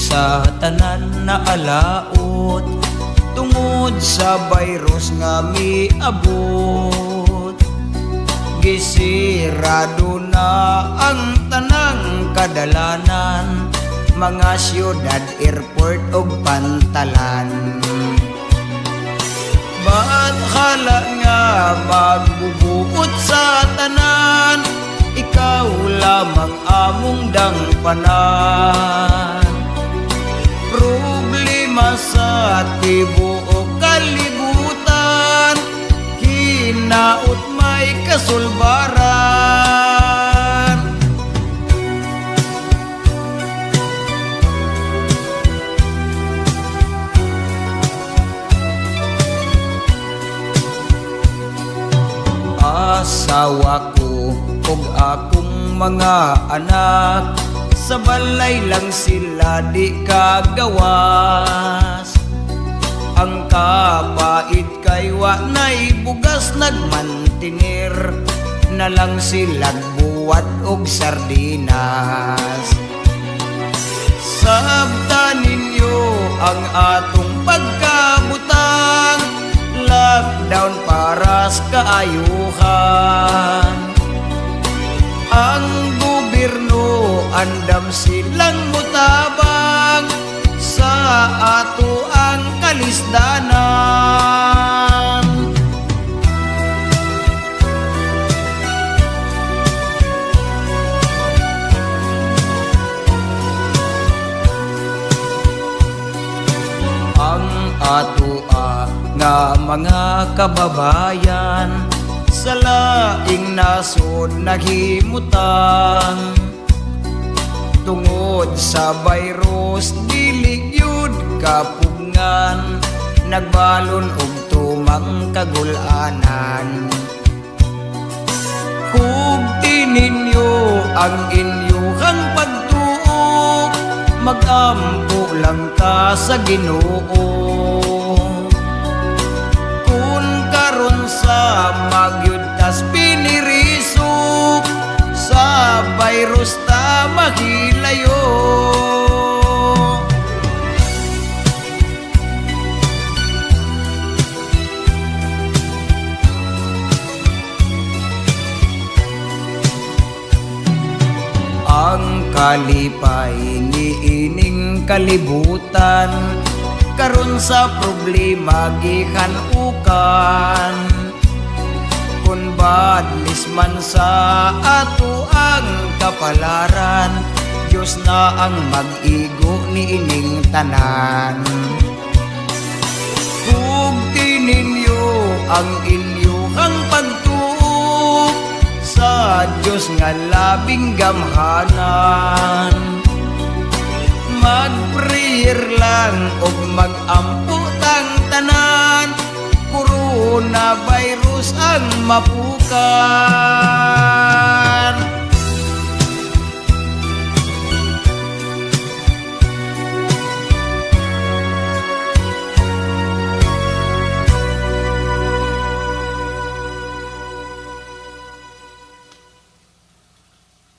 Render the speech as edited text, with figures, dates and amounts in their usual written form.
sa tanan na alaot, tungod sa virus nga miabot. Gisirado na ang tanang kadalanan, mga syudad, airport ug pantalan. Ba't hala nga magbubuot sa tanan, ikaw lamang among dangpanan. Problema sa tibuok kalibutan, hinaot may kasulbaran. Asawa ko ug akong mga anak, sa balay lang sila di kagawas. Ang kapait kay wa nay bugas, nagmantinir na lang silag buwat og sardinas. Sabta ninyo ang atong pagkabutang, lockdown para sa kaayuhan. Ang gobyerno andam silang mutabang sa ato ang kalisdanan. Ang ato nga mga kababayan, sa laing nasod naghimutan. Tungod sa virus dili gyud kapugngan, nagbalon og tumang kagul-anan. Hugti ninyo ang inyong pagtuo, magampo lang ka sa Ginoo. Sa magyudtas pinirisok, sa virus ta mahilayo. Ang kalipay niining kalibutan, karon sa problema gihanukan. Kung badlis man sa ato ang kapalaran, Diyos na ang mag-igo niining tanan. Hugti ninyo ang inyong pagtuo sa Diyos nga labing gamhanan. Mag-prayer lang o mag-amputang tanan, coronavirus ang mapukan.